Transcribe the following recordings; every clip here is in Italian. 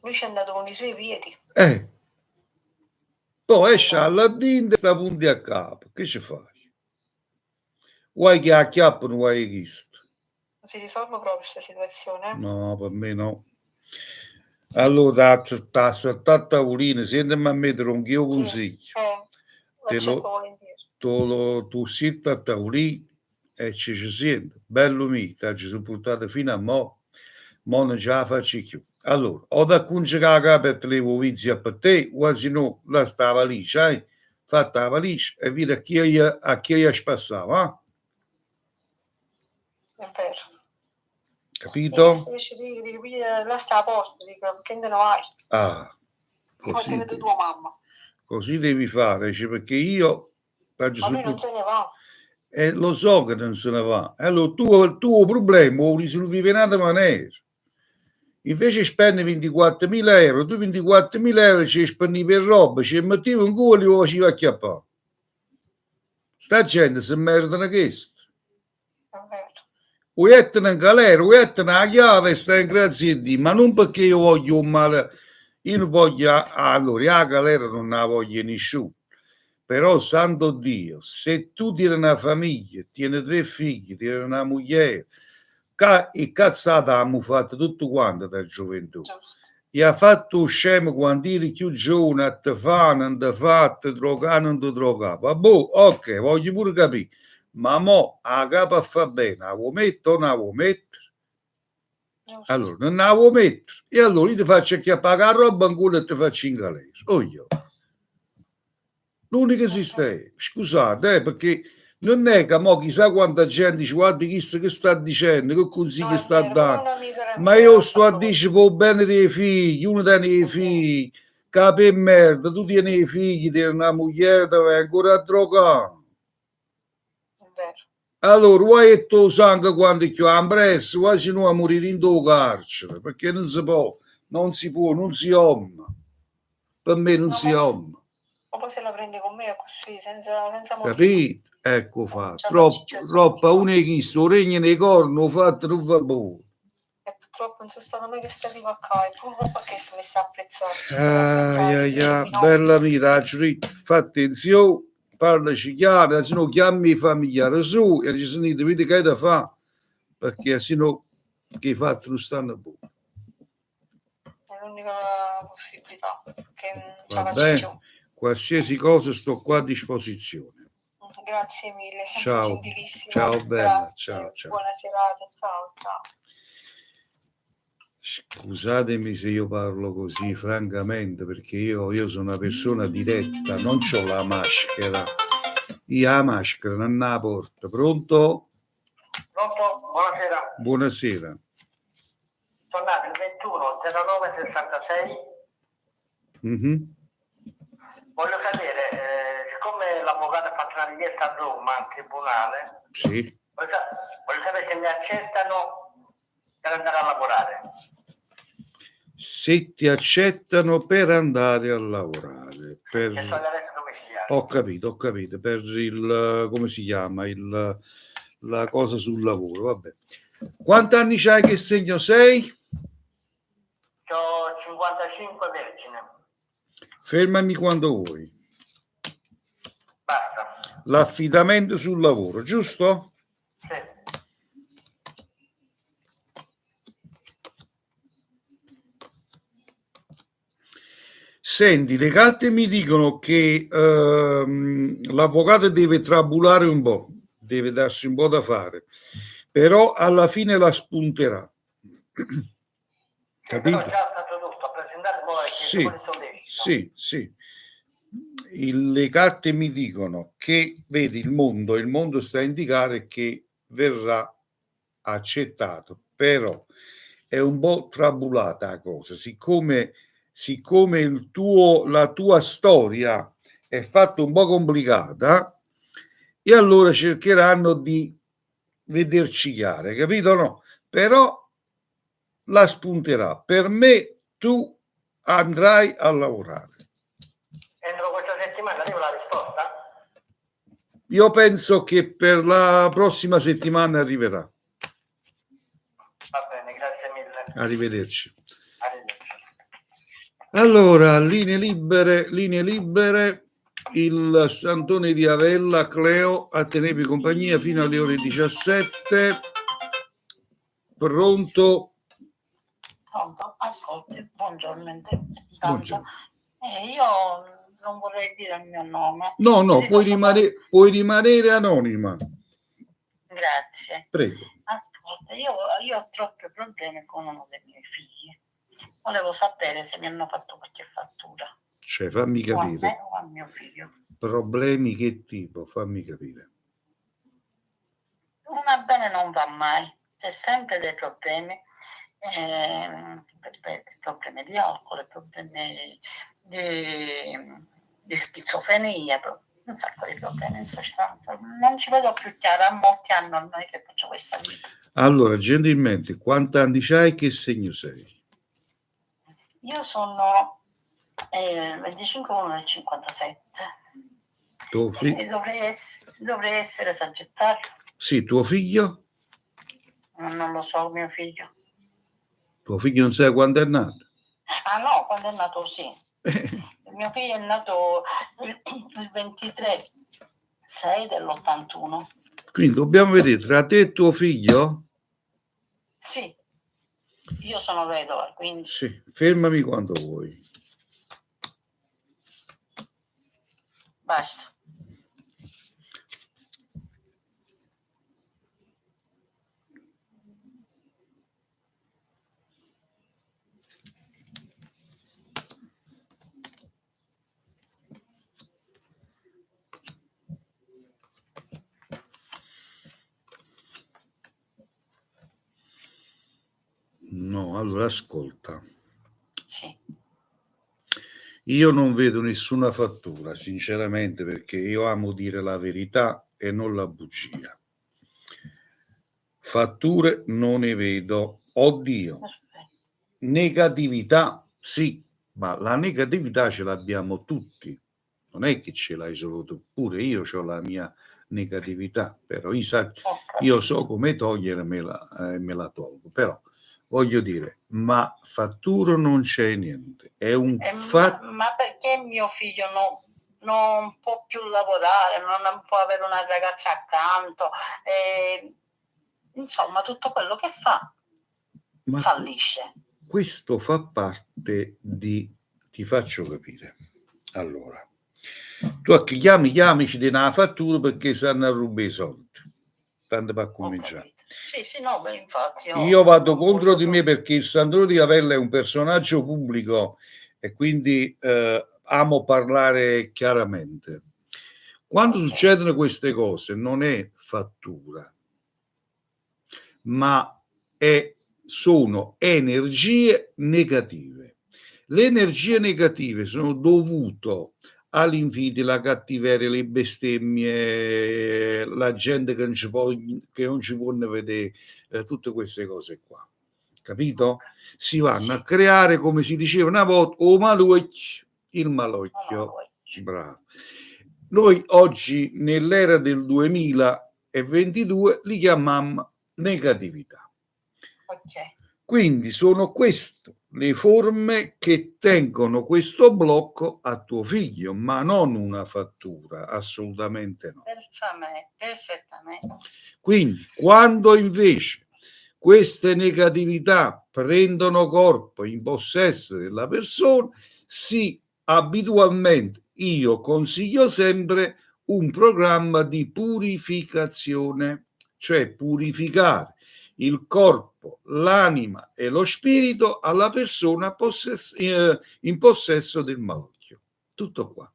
Lui ci è andato con i suoi piedi. Poi esce alla dinda e sta punti a capo. Che ci fai? Vuoi che acchiappano, vuoi che sto? Si risolve proprio questa situazione? No, per me no. Allora, sta a tavolino, sentimi a mettere un io consiglio. Tu sitti a tavolino e ci senti, bello mio, ci sono portato fino a mo' non ce la faccio più. Allora, o da congiungere per te le vizia per te, o se no, la sta valigia, fatta la valigia e vedi a chi spassava. È vero. Capito? Là sta a posto, dico, che ne vai? Così tua mamma. Così devi fare, cioè, perché io... Ma lui non se ne va. Lo so che non se ne va. Allora, il tuo problema lo risolvi in un'altra maniera. Invece spendi 24.000 euro, tu 24.000 euro ci spendi per roba, ci mettevi un culo e lo facevi acchiappare. Sta gente si merdano questo. O mettono in galera, o mettono la chiave e stai in grazia di Dio, ma non perché io voglio un male, io non voglio, allora, la galera non la voglio nessuno. Però, santo Dio, se tu tieni una famiglia, tieni 3 figli, tieni una moglie, e cazzata abbiamo fatto tutto quanto da gioventù. E ha fatto scemo quando eri più giovane, a te fa, non te fa, te droga, non te droga. Vabbè, ok, voglio pure capire. Ma mo a capo fa bene, la vuoi mettere o non la vuoi mettere? Allora, non la vuoi mettere. E allora io ti faccio acchiappare la roba in culo e ti faccio in galera. Oh, io. L'unico sistema, scusate, perché non è che mo chissà quanta gente dice guarda chi sta dicendo, che consigli sta dando, ma io sto a dire per bene dei figli, uno tiene i figli, capi e merda, tu tieni i figli, tieni una moglie, ti vai ancora a drogare. Allora, vuoi che tu sangue quando è più ampresso, quasi non a morire in tuo carcere, perché non si può, non si omma. Per me non si omma. Ma poi se la prende con me così, senza motivo. Capito? Ecco fatto. Troppa uno che sto regno nei corni, fatto non va buono. E purtroppo non sono stata mai che sta arriva qua, e pure perché si è messa a apprezzare. Bella vita, fa attenzione, parlaci chiaro, se no chiami i familiari su e ci sono vedi che hai da fare, perché se no che hai fatto non stanno buono. È l'unica possibilità, perché non ce la faccio più. Qualsiasi cosa sto qua a disposizione. Grazie mille, ciao. Gentilissimo. Ciao bella, ciao. Buona serata, ciao. Scusatemi se io parlo così francamente, perché io sono una persona diretta, non ho la maschera. Io la maschera non la porto. Pronto? Pronto? Buonasera. Buonasera. Tornate il 21-09-66. Voglio sapere, siccome l'avvocato ha fatto una richiesta a Roma al tribunale, sì. voglio sapere se mi accettano per andare a lavorare. Se ti accettano per andare a lavorare. Per... Ho capito. Per il, come si chiama, la cosa sul lavoro, vabbè. Quanti anni c'hai, che segno sei? Ho 55 vergine. Fermami quando vuoi. Basta. L'affidamento sul lavoro, giusto? Sì. Senti, le carte mi dicono che l'avvocato deve trabulare un po', deve darsi un po' da fare, però alla fine la spunterà. Capito? Però già fatto tutto, ha presentato poi sì. Le carte mi dicono che, vedi, il mondo sta a indicare che verrà accettato, però è un po' trabulata la cosa, siccome la tua storia è fatta un po' complicata, e allora cercheranno di vederci chiare, capito? No? Però la spunterà. Per me tu andrai a lavorare. Entro questa settimana arriva la risposta? Io penso che per la prossima settimana arriverà. Va bene, grazie mille. Arrivederci. Arrivederci. Allora, linee libere, il Santone di Avella, Cleo, a tenervi compagnia fino alle ore 17. Pronto? Pronto? Ascolti, buongiorno. Intanto, Buongiorno. io non vorrei dire il mio nome. No, Dico puoi rimanere anonima. Grazie. Prego. Ascolta, io ho troppi problemi con uno dei miei figli. Volevo sapere se mi hanno fatto qualche fattura. Cioè, fammi O a capire. me o a mio figlio. Problemi che tipo? Fammi capire. Una bene non va mai, c'è sempre dei problemi, problemi di alcol, problemi di schizofrenia, un sacco di problemi in sostanza. Non ci vedo più chiaro, a molti anni ormai che faccio questa vita. Allora, gentilmente, quanti anni c'hai e che segno sei? Io sono 25 1 del 57 e dovrei essere Sagittario. Sì, tuo figlio? Non lo so, mio figlio. Tuo figlio non sai quando è nato? Ah no, quando è nato sì. Il mio figlio è nato il 23 6 dell'81. Quindi dobbiamo vedere tra te e tuo figlio? Sì, io sono vedova, quindi Sì, fermami quando vuoi. basta. No, allora ascolta. Sì. Io non vedo nessuna fattura, sinceramente, perché io amo dire la verità e non la bugia. Fatture non ne vedo. Oddio, Perfetto. negatività sì, ma la negatività ce l'abbiamo tutti. Non è che ce l'hai solo tu, pure io ho la mia negatività, però io so come togliermela e me la tolgo. Però voglio dire, ma fattura non c'è niente. È un fatto. Ma perché mio figlio non può più lavorare, non può avere una ragazza accanto? Insomma, tutto quello che fa fallisce. Questo fa parte di... Ti faccio capire. Allora, tu chiamici di una fattura perché stanno a rubare i soldi. Tanto per cominciare. Sì, no, beh, infatti. Io vado contro di me perché il Santoro di Avella è un personaggio pubblico e quindi amo parlare chiaramente. Quando succedono queste cose non è fattura, ma sono energie negative. Le energie negative sono dovute all'invidia, la cattiveria, le bestemmie, la gente che non ci può vedere, tutte queste cose qua. Capito? Si vanno a creare, come si diceva una volta, il malocchio. Bravo. Noi oggi, nell'era del 2022, li chiamiamo negatività. Quindi sono queste le forme che tengono questo blocco a tuo figlio, ma non una fattura, assolutamente no. Perfettamente. Quindi quando invece queste negatività prendono corpo in possesso della persona, sì, abitualmente io consiglio sempre un programma di purificazione, cioè purificare il corpo, l'anima e lo spirito alla persona in possesso del malocchio. Tutto qua.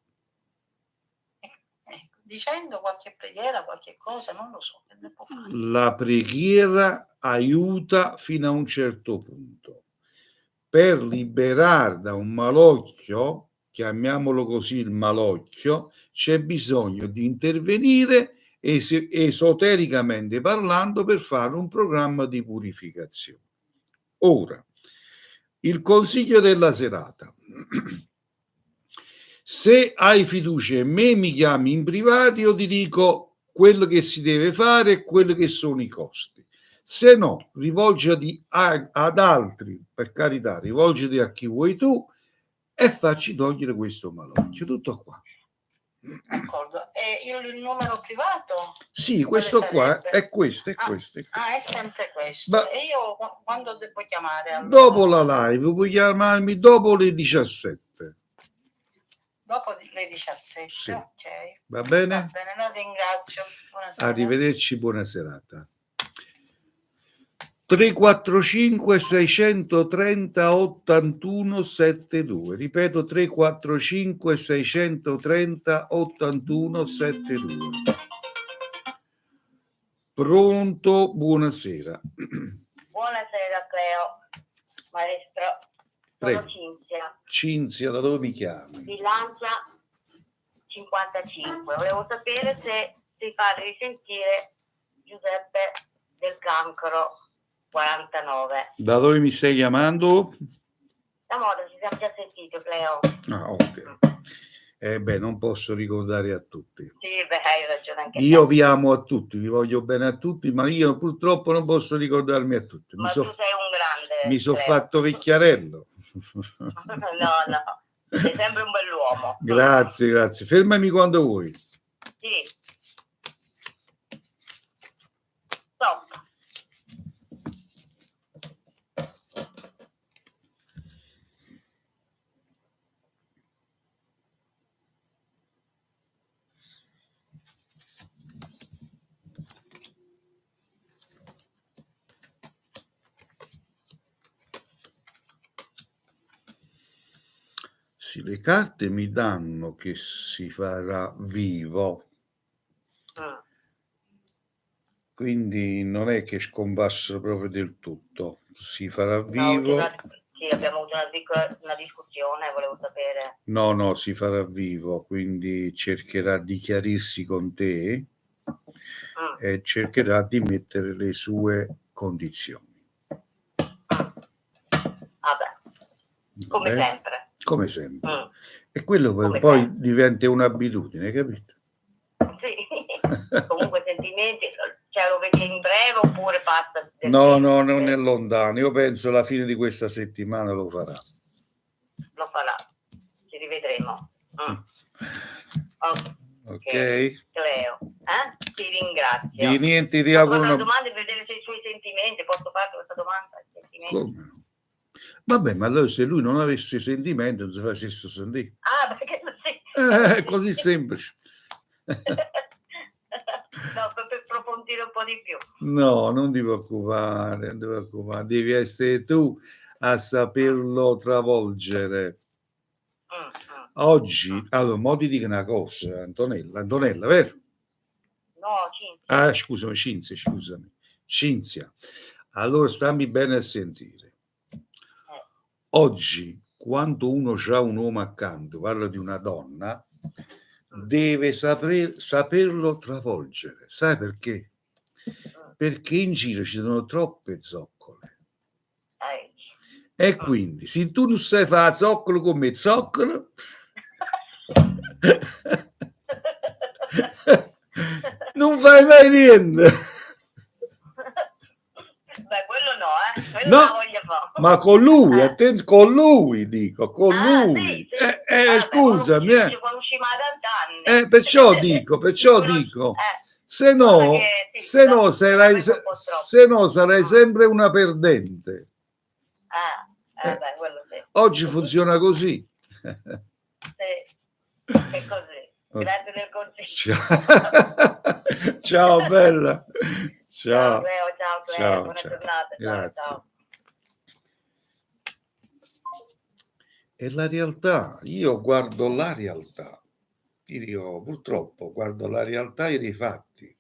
Dicendo qualche preghiera, qualche cosa, non lo so che devo fare. La preghiera aiuta fino a un certo punto. Per liberare da un malocchio, chiamiamolo così il malocchio, c'è bisogno di intervenire esotericamente parlando per fare un programma di purificazione. Ora, il consiglio della serata. Se hai fiducia in me, mi chiami in privato, io ti dico quello che si deve fare e quelli che sono i costi. Se no, rivolgiti ad altri, per carità, rivolgiti a chi vuoi tu e facci togliere questo malocchio. Tutto qua. D'accordo. E il numero privato? Sì, Quale questo qua sarebbe? è questo, è Ah, questo. È questo. è sempre questo. Ma E io quando devo chiamare allora? dopo la live, puoi chiamarmi dopo le 17. Dopo le 17, Sì. ok. Va bene? Va bene, la ringrazio. Buonasera. Arrivederci, buona serata. 345 630 81 72. Ripeto, 345 630 81 72. Pronto? Buonasera. Buonasera Cleo, maestro, sono Prego. Cinzia, Cinzia, da dove mi chiami? di Lancia 55. Volevo sapere se si fa risentire Giuseppe del Cancro 49. Da dove mi stai chiamando? Da modo ci siamo già sentiti, Cleo. Ah, ok. Beh, non posso ricordare a tutti. Sì, beh, hai ragione anche Io te. vi amo a tutti, vi voglio bene a tutti, ma io purtroppo non posso ricordarmi a tutti. Ma tu sei un grande. Mi sono Cleo. fatto vecchiarello. No, sei sempre un bell'uomo. Grazie, grazie. Fermami quando vuoi. Sì. Stop. Sì, le carte mi danno che si farà vivo, quindi non è che scomparso proprio del tutto, si farà vivo. Sì, abbiamo avuto una discussione, volevo sapere. No, si farà vivo, quindi cercherà di chiarirsi con te e cercherà di mettere le sue condizioni. Vabbè, come sempre. Come sempre. Mm. E quello Come poi sempre. diventa un'abitudine, capito? Sì, comunque sentimenti, cioè lo vedi in breve oppure passa? No, non è lontano. Io penso alla fine di questa settimana lo farà. Lo farà, ci rivedremo. Ok. Cleo, ti ringrazio. Di niente, ti Posso auguro fare una... una domanda e vedere se i suoi sentimenti, posso fare questa domanda? Sentimenti? Come? Vabbè, ma allora se lui non avesse sentimento non si facesse sentire. Ah, perché sì. È così semplice. No, per approfondire un po' di più. No, non ti preoccupare, non ti preoccupare. Devi essere tu a saperlo travolgere. Oggi, allora, mo ti dico una cosa, Antonella, vero? No, Cinzia. Ah, scusami. Cinzia. Allora stammi bene a sentire. Oggi, quando uno ha un uomo accanto, parla di una donna, deve saperlo travolgere. Sai perché? Perché in giro ci sono troppe zoccole. E quindi, se tu non sai fare zoccolo come zoccolo, non fai mai niente. Beh, quello no, quello No, la voglio fare. ma con lui, attenzione, con lui dico, con lui. Sì. Scusami, Conosci ma da anni. perciò dico, se no sarai sempre una perdente. Beh, quello sì. Oggi funziona così. Sì, è così. Grazie del consiglio. Ciao bella. Ciao Ciao. Cleo, buona giornata. Grazie. Ciao. È la realtà, io guardo la realtà, io purtroppo guardo la realtà e dei fatti,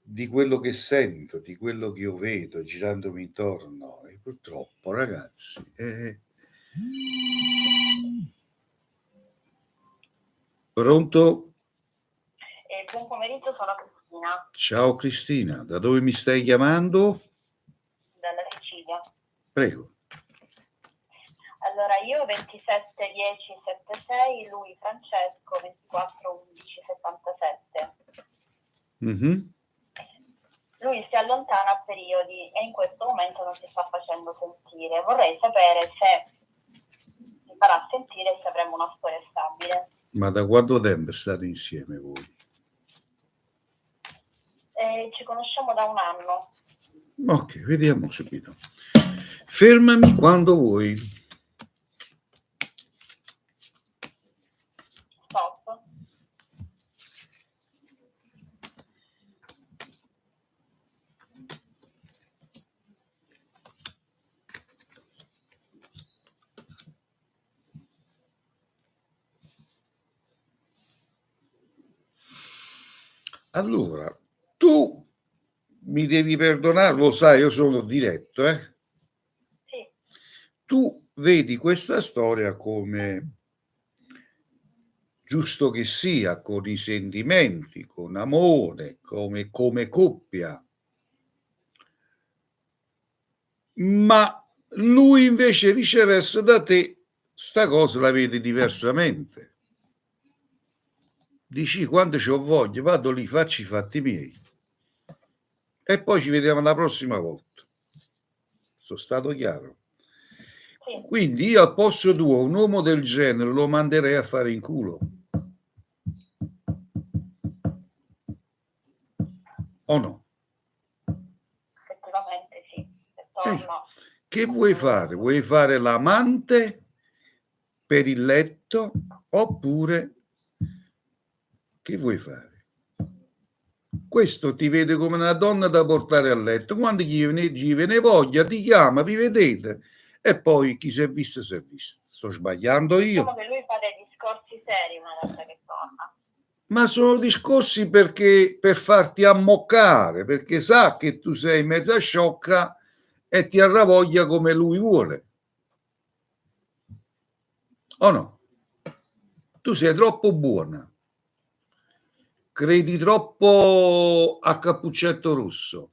di quello che sento, di quello che io vedo girandomi intorno e purtroppo ragazzi... Pronto? Buon pomeriggio, sono Cristina. Ciao Cristina, da dove mi stai chiamando? Dalla Sicilia. Prego. Allora, io 27-10-76, lui Francesco 24-11-77. lui si allontana a periodi e in questo momento non si sta facendo sentire. Vorrei sapere se si farà sentire e se avremo una storia stabile. Ma da quanto tempo state insieme voi? Ci conosciamo da 1 anno. Ok, vediamo subito. Fermami quando vuoi. Stop. Allora, tu mi devi perdonare, lo sai, io sono diretto, eh? Sì, Tu vedi questa storia come giusto che sia, con i sentimenti, con amore, come coppia. Ma lui invece viceversa da te sta cosa la vede diversamente. Dici quando c'ho voglia, vado lì, faccio i fatti miei e poi ci vediamo la prossima volta. Sono stato chiaro? sì. Quindi io al posto tuo, un uomo del genere lo manderei a fare in culo. O no? Effettivamente sì. Se torna. Che vuoi fare? Vuoi fare l'amante per il letto oppure che vuoi fare? Questo ti vede come una donna da portare a letto. Quando gli viene voglia, ti chiama, vi vedete e poi chi si è visto si è visto. Sto sbagliando io? Diciamo che lui fa dei discorsi seri una volta che torna. Ma sono discorsi perché per farti ammoccare, perché sa che tu sei mezza sciocca e ti arravoglia come lui vuole. O no? Tu sei troppo buona. Credi troppo a Cappuccetto Rosso.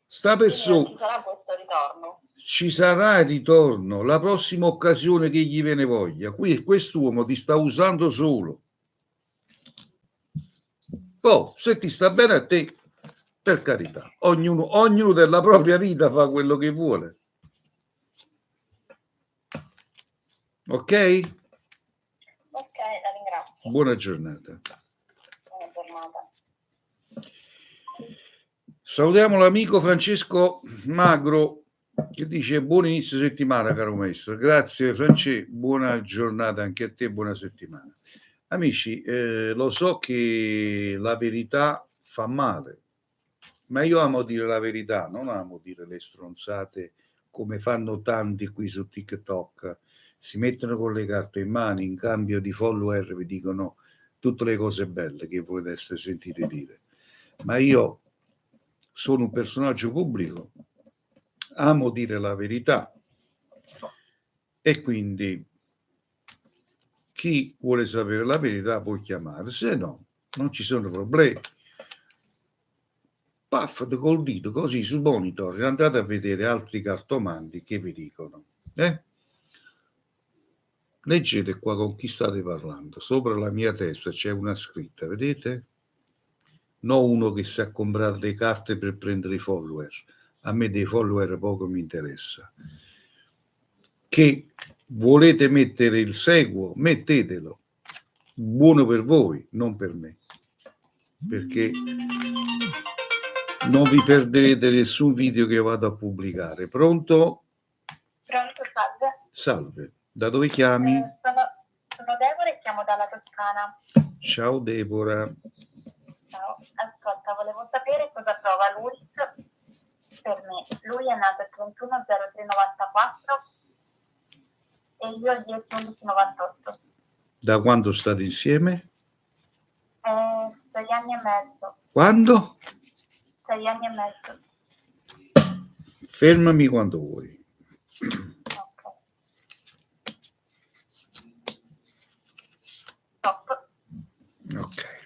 Sta Quindi non ci persona sarà questo ritorno. ci sarà il ritorno, la prossima occasione che gli viene voglia. Qui quest'uomo ti sta usando solo. Poi, se ti sta bene a te, per carità, ognuno della propria vita fa quello che vuole. Ok? Ok, la ringrazio. Buona giornata. Buona giornata. Salutiamo l'amico Francesco Magro che dice buon inizio settimana caro maestro. Grazie Francesco, buona giornata anche a te, buona settimana. Amici, lo so che la verità fa male, ma io amo dire la verità, non amo dire le stronzate come fanno tanti qui su TikTok. Si mettono con le carte in mano, in cambio di follower vi dicono tutte le cose belle che volete essere sentiti dire. Ma io sono un personaggio pubblico, amo dire la verità e quindi chi vuole sapere la verità può chiamare, se no non ci sono problemi. Paffate col dito così sul monitor, andate a vedere altri cartomanti che vi dicono. Leggete qua con chi state parlando. Sopra la mia testa c'è una scritta, vedete? Non uno che si è comprato le carte per prendere i follower. A me dei follower poco mi interessa. Che volete mettere il seguo, mettetelo. Buono per voi, non per me. Perché non vi perderete nessun video che vado a pubblicare. Pronto? Pronto, salve. Salve. Da dove chiami? Sono Deborah e chiamo dalla Toscana. Ciao Deborah. Ciao, ascolta, volevo sapere cosa prova l'ULS per me. Lui è nato il 31/03/94 e io il 10/11/98. Da quando state insieme? 6 anni e mezzo. Quando? 6 anni e mezzo. Fermami quando vuoi. Ok. Stop. Ok.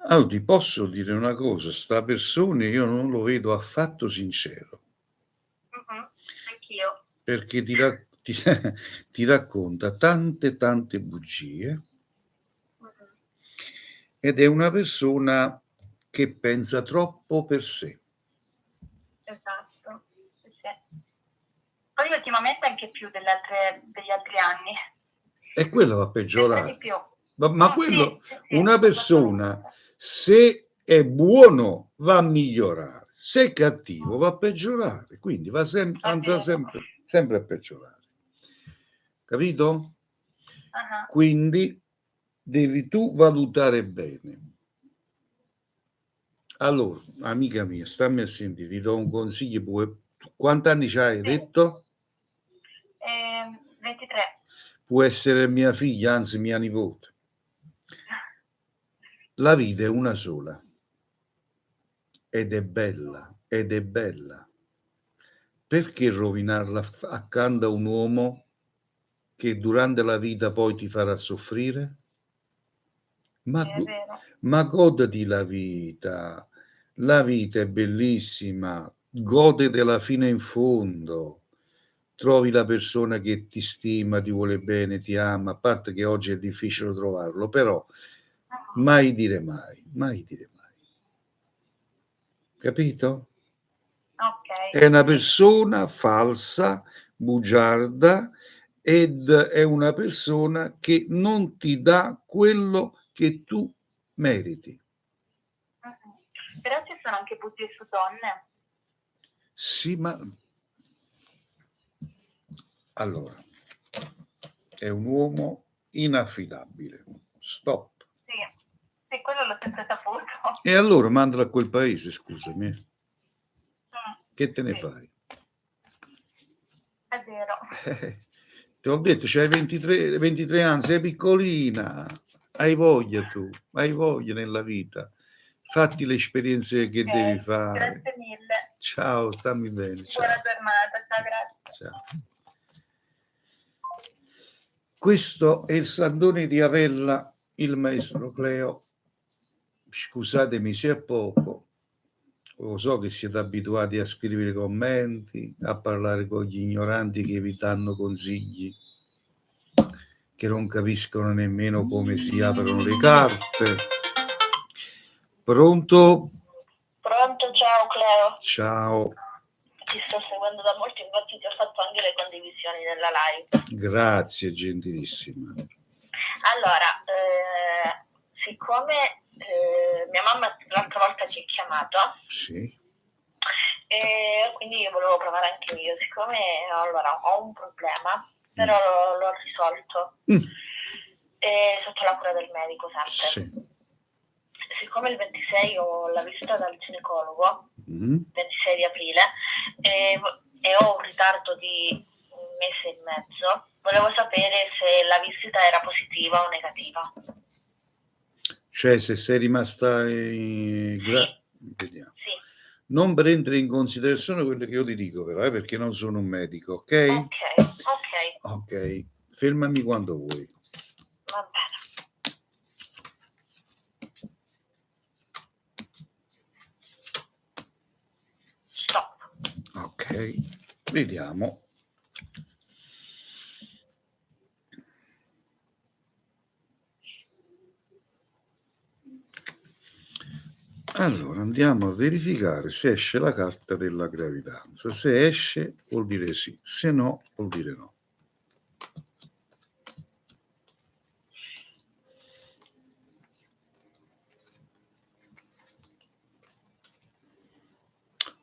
Allora, ti posso dire una cosa, sta persona io non lo vedo affatto sincero, Anch'io. perché ti racconta tante bugie ed è una persona che pensa troppo per sé. Esatto. Sì, sì. Poi ultimamente anche più degli altri anni. E quello va a Sempre di peggiorare. più. Ma quello, Sì, una persona, assolutamente. se è buono, va a migliorare, se è cattivo, va a peggiorare, quindi andrà vero. sempre a peggiorare. Capito? Ah, Quindi devi tu valutare bene. Allora, amica mia, stammi a sentire, ti do un consiglio. Quanti anni c'hai, hai Sì. detto? 23. Può essere mia figlia, anzi mia nipote. La vita è una sola ed è bella, ed è bella. Perché rovinarla accanto a un uomo che durante la vita poi ti farà soffrire? Ma, Sì, è vero. ma goditi la vita è bellissima, godetela fino in fondo. Trovi la persona che ti stima, ti vuole bene, ti ama, a parte che oggi è difficile trovarlo, però mai dire mai, mai dire mai. Capito? Ok. È una persona falsa, bugiarda, ed è una persona che non ti dà quello che tu meriti. Però ci sono anche bugie su donne. Sì, ma allora è un uomo inaffidabile. Stop. Sì, quello l'ho sempre saputo. E allora mandalo a quel paese, scusami. Che te ne Sì, fai? è vero. Ti ho detto, c'hai 23 anni, sei piccolina, hai voglia tu, hai voglia nella vita. Fatti le esperienze che devi fare. Grazie mille. Ciao, stammi bene. Ciao. Buona giornata. Ciao, grazie. Ciao. Questo è il Sandone di Avella, il maestro Cleo. Scusatemi se è poco, lo so che siete abituati a scrivere commenti, a parlare con gli ignoranti che vi danno consigli, che non capiscono nemmeno come si aprono le carte. Pronto? Pronto, ciao Cleo. Ciao. Ti sto seguendo da molto, infatti ti ho fatto anche le condivisioni nella live. Grazie, gentilissima. Allora, siccome mia mamma l'altra volta ti ha chiamato, Sì. e quindi io volevo provare anche io, siccome allora ho un problema, però l'ho risolto sotto la cura del medico sempre. Sì. Siccome il 26 ho la visita dal ginecologo, 26 di aprile, e ho un ritardo di un mese e mezzo, volevo sapere se la visita era positiva o negativa. Cioè, se sei rimasta vediamo. Sì. Non prendere in considerazione quello che io ti dico, però, perché non sono un medico, ok? Ok, fermami quando vuoi. Va bene. Stop. Ok, vediamo. Allora, andiamo a verificare se esce la carta della gravidanza. Se esce, vuol dire sì, se no, vuol dire no.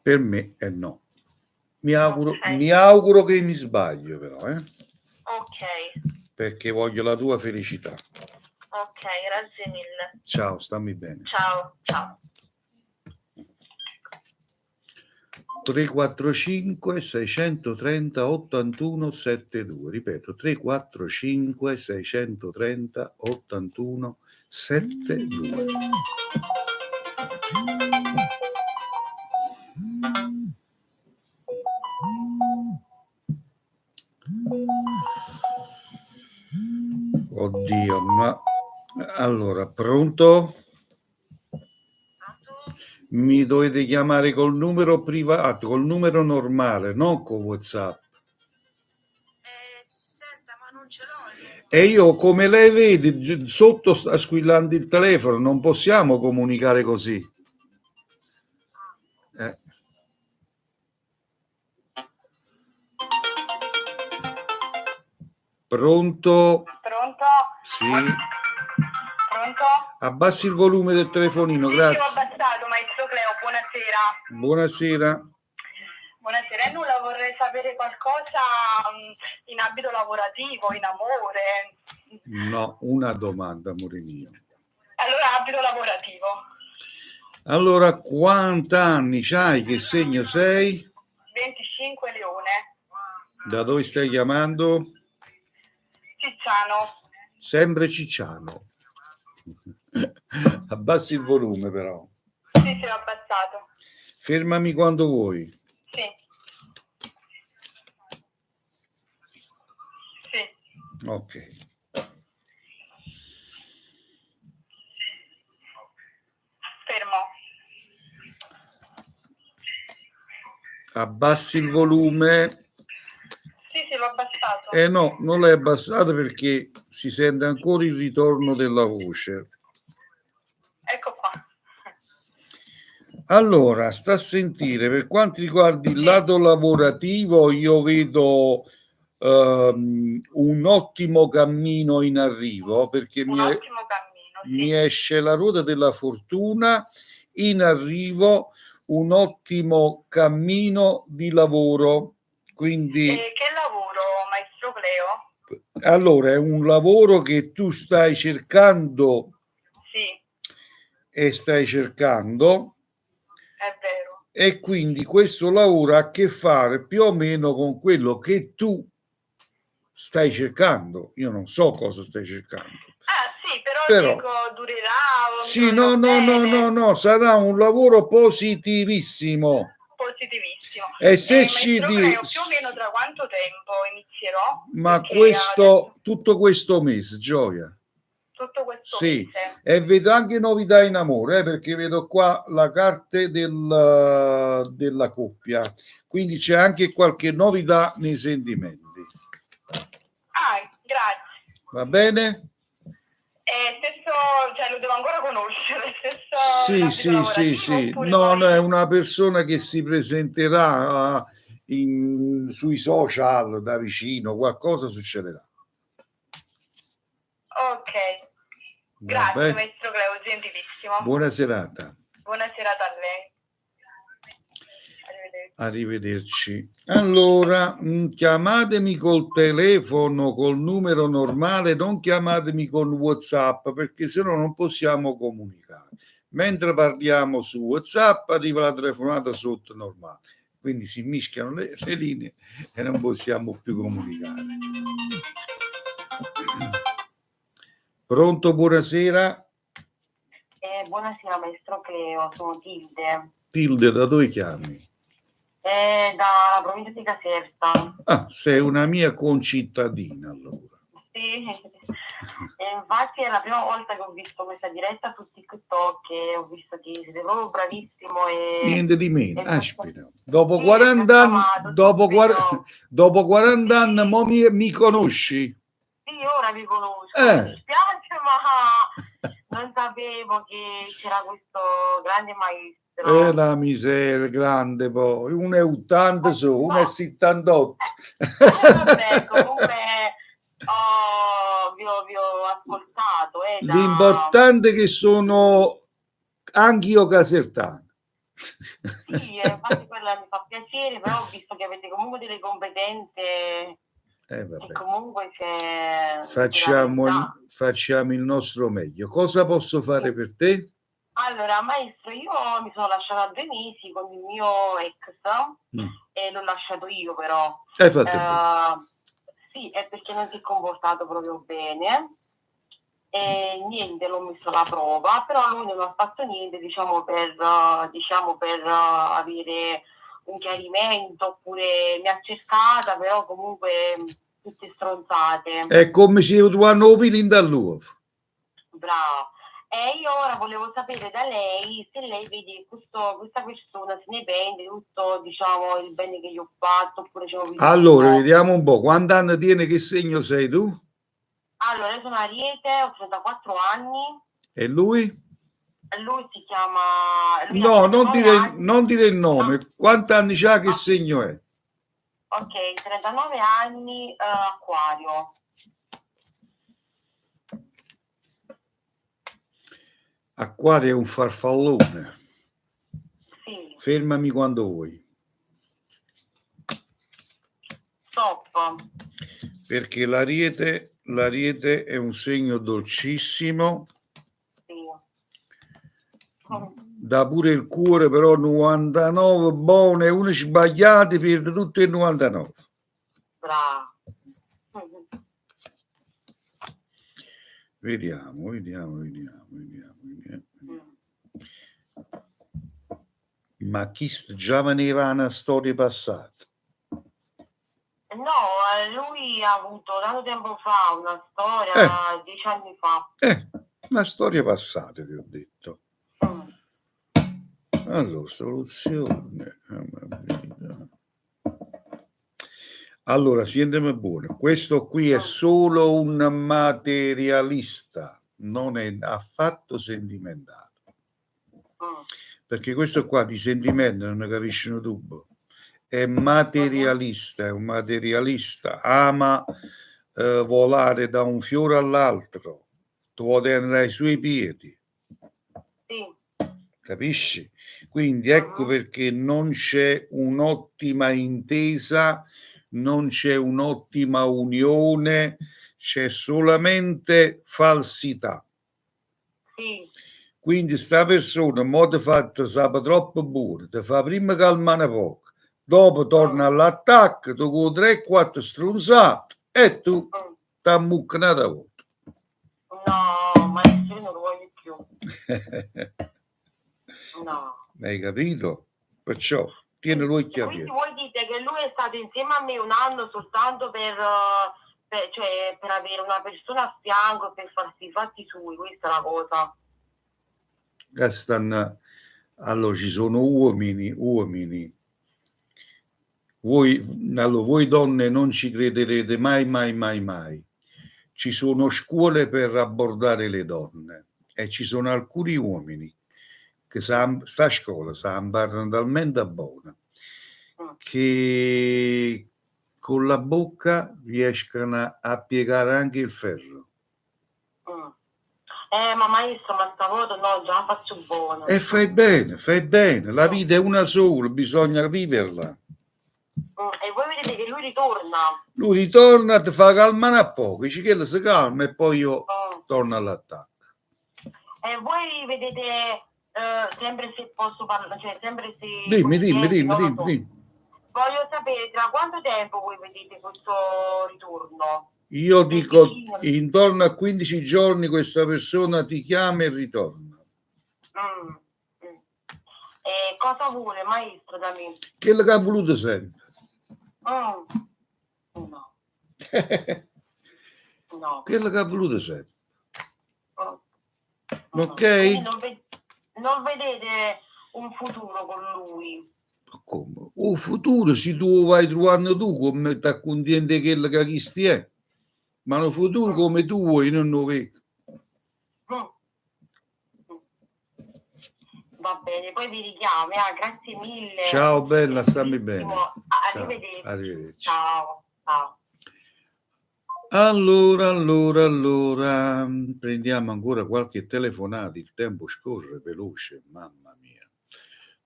Per me è no. Mi auguro che mi sbaglio, però, Ok. Perché voglio la tua felicità. Ok, grazie mille. Ciao, stammi bene. Ciao, ciao. 345 630 81 72, ripeto 345 630 81 72. Oddio, ma allora, pronto? mi dovete chiamare col numero privato, col numero normale, non con WhatsApp. Senta, ma non ce l'ho il numero. E io, come lei vede, sotto sta squillando il telefono, non possiamo comunicare così. Pronto? Pronto? Sì. Pronto? Abbassi il volume del telefonino, Sì, grazie. ho abbassato, maestro Cleo, buonasera. Buonasera. Buonasera, nulla, vorrei sapere qualcosa in ambito lavorativo, in amore. No, una domanda, amore mio. Allora, ambito lavorativo. Allora, quant'anni c'hai? Che segno sei? 25 Leone. Da dove stai chiamando? Cicciano. Sempre Cicciano. Abbassi il volume però. Sì, ho abbassato. Fermami quando vuoi. Sì. Sì. Ok. Fermo. Abbassi il volume. Sì, l'ho abbassato. No, non l'hai abbassato perché si sente ancora il ritorno della voce. Ecco qua. Allora, sta a sentire, per quanto riguarda il lato lavorativo, io vedo un ottimo cammino in arrivo, perché Un ottimo cammino, sì. mi esce la ruota della fortuna, in arrivo un ottimo cammino di lavoro. Quindi, che lavoro, maestro Cleo? allora, è un lavoro che tu stai cercando. Sì. E stai cercando. È vero. E quindi questo lavoro ha a che fare più o meno con quello che tu stai cercando. Io non so cosa stai cercando. Sì, però dico, durerà. Sì, no, sarà un lavoro positivissimo. Positivissimo. E se ci Maestro Cleo, più o meno tra quanto tempo inizierò? Ma tutto questo mese, Gioia. Tutto questo sì, mese. E vedo anche novità in amore, perché vedo qua la carta della coppia, quindi c'è anche qualche novità nei sentimenti. Grazie. Va bene? Cioè, lo devo ancora conoscere. Sì. No, è una persona che si presenterà sui social da vicino, qualcosa succederà. Ok. Grazie, maestro Cleo, gentilissimo. Buona serata. Buona serata a lei. Arrivederci. Allora, chiamatemi col telefono, col numero normale, non chiamatemi con WhatsApp, perché sennò non possiamo comunicare. Mentre parliamo su WhatsApp arriva la telefonata sotto normale, quindi si mischiano le linee e non possiamo più comunicare. Pronto, buonasera. Buonasera maestro Cleo, sono Tilde. Tilde, da dove chiami? Dalla provincia di Caserta. Sei una mia concittadina allora. Sì, infatti è la prima volta che ho visto questa diretta su TikTok e ho visto che siete proprio bravissimo e... Niente di meno, aspetta. Dopo 40 anni, dopo 40 anni, mo mi conosci? Sì, ora vi conosco. Mi dispiace, ma non sapevo che c'era questo grande maestro. La miseria, grande poi, 1,80 su, 1,78. Vabbè, comunque vi ho ascoltato. L'importante è che sono anch'io casertano. Sì, infatti quella mi fa piacere, però ho visto che avete comunque delle competenze. E comunque facciamo il nostro meglio. Cosa posso fare per te? Allora, maestro, io mi sono lasciata 2 mesi con il mio ex e l'ho lasciato io però. Hai fatto bene. Sì, è perché non si è comportato proprio bene e niente, l'ho messo alla prova, però lui non ha fatto niente, per avere un chiarimento, oppure mi ha cercata, però comunque tutte stronzate. È come se tu hanno opinione da lui. Bravo. E io ora volevo sapere da lei se lei vede questa persona, se ne prende tutto, diciamo, il bene che gli ho fatto, oppure c'è un Allora, vediamo un po'. Quanti anni tiene? Che segno sei tu? Allora, io sono Ariete, ho 34 anni, E lui? lui si chiama... Lui No, ha 39 anni. non dire il nome. Quanti anni c'ha? Che segno è? Ok, 39 anni, Acquario. Acquario è un farfallone. Sì, Fermami quando vuoi. stop. Perché l'Ariete è un segno dolcissimo. Sì. Dà pure il cuore, però 99 buone, uno sbagliato perde tutto il 99. Bravo. Vediamo. Ma chi già veneva una storia passata? No, lui ha avuto tanto tempo fa una storia, 10 anni fa. Una storia passata, ti ho detto. Mm. Allora, soluzione. Allora, sentimi buono, questo qui è solo un materialista, non è affatto sentimentale. Perché questo qua di sentimento non ne capisce un tubo. È materialista, è un materialista, ama volare da un fiore all'altro, vuole andare ai suoi piedi. Sì. Capisci? Quindi ecco perché non c'è un'ottima intesa, non c'è un'ottima unione, c'è solamente falsità. Sì. Quindi sta persona, mo ti fatta sapere troppo buono, ti fa prima calmare poco, dopo torna all'attacco, tu con 3-4 stronzate e tu ti ammuccano da volta. No, maestro, io non lo voglio più. No. Hai capito? Perciò tieni l'occhio Quindi aperto. voi dite che lui è stato insieme a me un anno soltanto per avere una persona a fianco e per farsi i fatti suoi, questa è la cosa. Allora ci sono uomini. Voi donne non ci crederete mai. Ci sono scuole per abbordare le donne e ci sono alcuni uomini che sta scuola si imparano talmente buona che con la bocca riescono a piegare anche il ferro. Ma maestro, ma stavolta no, già la faccio buona. E fai bene, la vita è una sola, bisogna viverla. E voi vedete che lui ritorna? Lui ritorna, ti fa calmare a poco, dice che si calma e poi io torno all'attacco. E voi vedete, sempre se posso parlare, cioè sempre se... Dimmi. Voglio sapere tra quanto tempo voi vedete questo ritorno? Io dico intorno a 15 giorni questa persona ti chiama e ritorna. E cosa vuole, maestro, da me? Quello che ha voluto sempre. No. No. Quello che ha voluto sempre. Ok? Non vedete un futuro con lui? Come? Un futuro se tu vai trovando tu come ti accontenti quello che chi è. Ma un futuro come tu vuoi non lo vedo. Va bene, poi vi richiamo, grazie mille. Ciao bella, stammi bene. Arrivederci. Ciao. Allora, prendiamo ancora qualche telefonata, il tempo scorre veloce, mamma mia.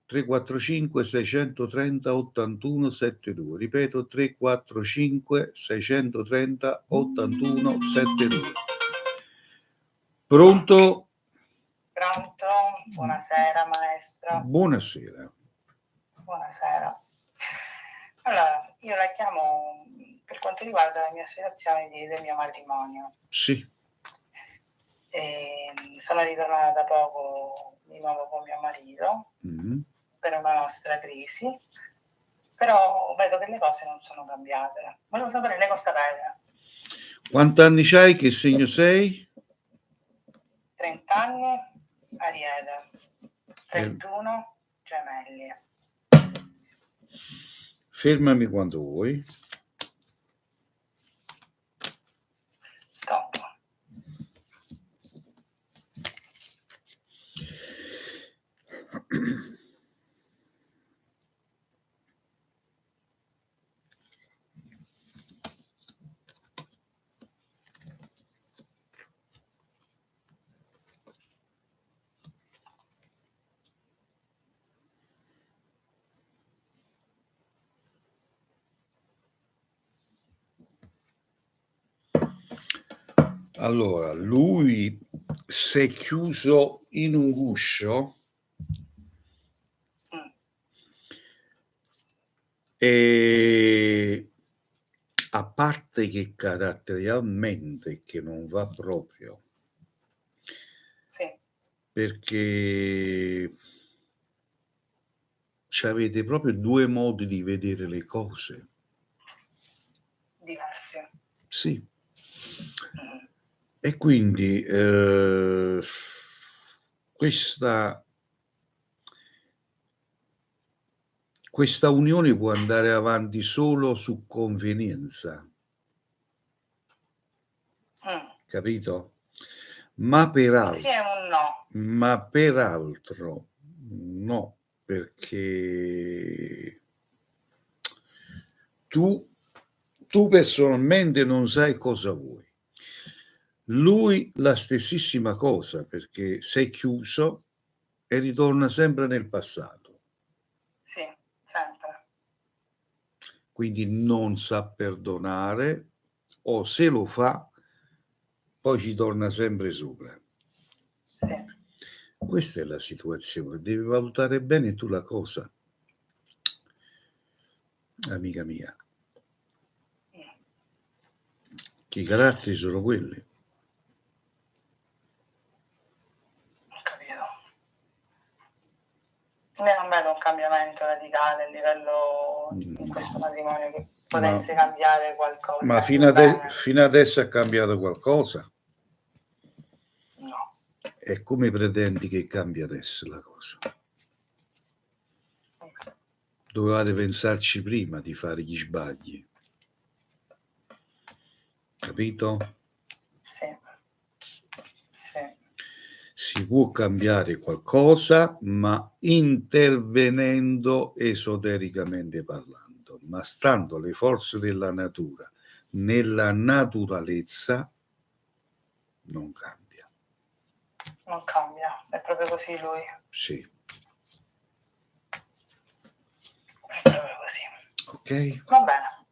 345 630 81 72, ripeto 345 630 81 72. Pronto? Pronto? Buonasera maestra. Buonasera. Allora, io la chiamo per quanto riguarda la mia situazione del mio matrimonio. Sì. Sono ritornata da poco di nuovo con mio marito per una nostra crisi, però vedo che le cose non sono cambiate. Volevo sapere lei cosa sapere. Quanti anni c'hai? Che segno sei? 30 anni, Ariete, 31, Gemelli. Fermami quando vuoi. Stop. Allora, lui si è chiuso in un guscio e a parte che caratterialmente che non va proprio, Sì, perché avete proprio due modi di vedere le cose. diversi. Sì. Mm. E quindi questa unione può andare avanti solo su convenienza, capito? Ma Un sì e un no. ma peraltro no, perché tu personalmente non sai cosa vuoi. Lui la stessissima cosa, perché sei chiuso e ritorna sempre nel passato. Sì, sempre. Quindi non sa perdonare, o se lo fa, poi ci torna sempre sopra. Sì. Questa è la situazione, devi valutare bene tu la cosa, amica mia. Che i caratteri sono quelli. Ho capito. Io non vedo un cambiamento radicale a livello in questo matrimonio che potesse cambiare qualcosa. Ma fino adesso è cambiato qualcosa? No. E come pretendi che cambi adesso la cosa? Dovevate pensarci prima di fare gli sbagli. Capito? Sì. Sì. Si può cambiare qualcosa, ma intervenendo esotericamente parlando, ma stando le forze della natura nella naturalezza, non cambia. Non cambia, è proprio così lui. Sì. È proprio così. Ok? Va bene.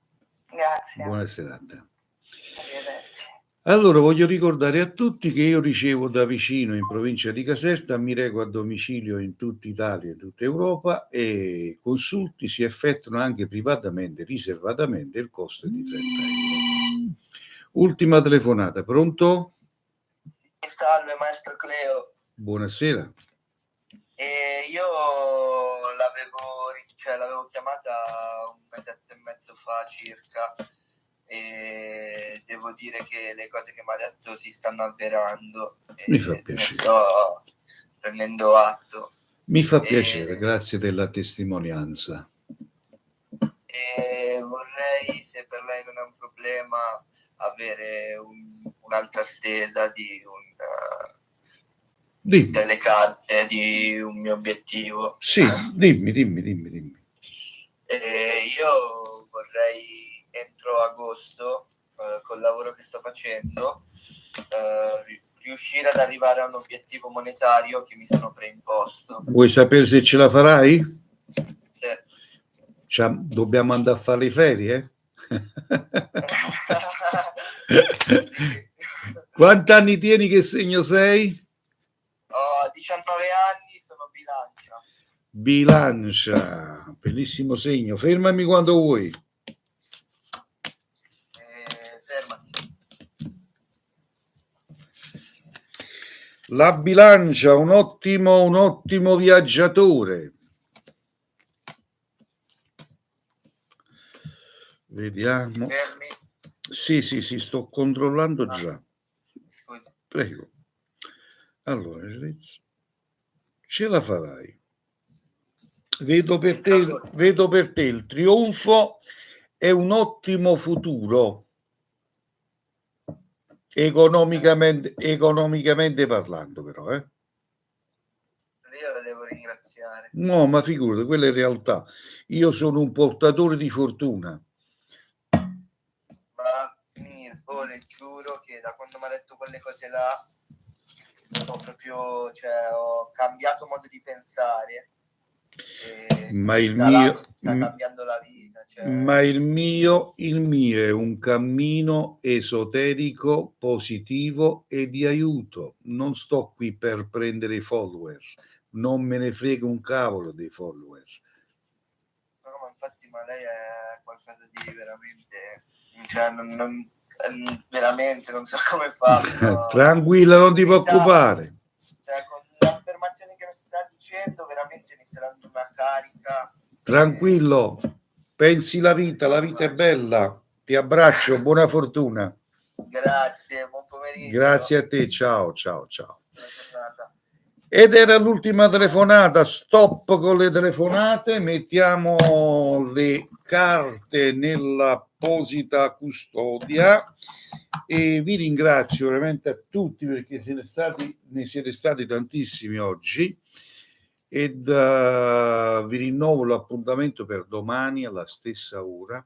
Grazie. Buona serata. Arrivederci. Allora, voglio ricordare a tutti che io ricevo da vicino in provincia di Caserta, mi reco a domicilio in tutta Italia e tutta Europa e consulti si effettuano anche privatamente, riservatamente, il costo è di 30 euro. Ultima telefonata, pronto? Salve maestro Cleo. Buonasera. Io l'avevo chiamata un mesetto e mezzo fa circa e devo dire che le cose che mi ha detto si stanno avverando. Mi fa piacere. Ne sto prendendo atto. Mi fa piacere, grazie della testimonianza. E vorrei, se per lei non è un problema, avere un'altra stesa delle carte di un mio obiettivo. Sì, dimmi. Io vorrei entro agosto, col lavoro che sto facendo, riuscire ad arrivare a un obiettivo monetario che mi sono preimposto. Vuoi sapere se ce la farai? Sì. Dobbiamo andare a fare le ferie? Quanti anni tieni, che segno sei? Ho 19 anni, sono bilancia. Bilancia, bellissimo segno. Fermami quando vuoi. Fermati. La bilancia, un ottimo viaggiatore. Vediamo. Fermi. Sì, sto controllando già. Scusi. Prego. Allora, ce la farai. Vedo per te il trionfo e un ottimo futuro, economicamente parlando, però. Io la devo ringraziare. No, ma figurati, quella è realtà. Io sono un portatore di fortuna. Ma Mirko, le giuro che da quando mi ha detto quelle cose là ho proprio, cioè, ho cambiato modo di pensare. Ma il mio sta cambiando la vita. Cioè... Ma il mio è un cammino esoterico, positivo e di aiuto. Non sto qui per prendere i follower, non me ne frega un cavolo dei follower. No, ma infatti, ma lei è qualcosa di veramente, cioè, veramente non so come fa. Però... Tranquilla, non ti preoccupare. Cioè, con le affermazioni che mi sta dicendo, veramente mi sta dando una carica. Tranquillo, pensi la vita è bella. Ti abbraccio, buona fortuna. Grazie, buon pomeriggio. Grazie a te, ciao. Ed era l'ultima telefonata. Stop con le telefonate, mettiamo le carte nell'apposita custodia e vi ringrazio veramente a tutti perché ne siete stati tantissimi oggi ed vi rinnovo l'appuntamento per domani alla stessa ora.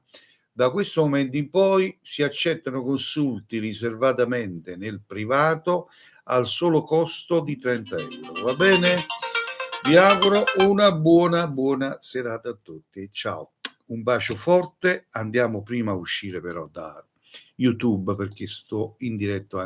Da questo momento in poi si accettano consulti riservatamente nel privato al solo costo di 30 euro. Va bene? Vi auguro una buona serata a tutti. Ciao. Un bacio forte. Andiamo prima a uscire però da YouTube perché sto in diretto anche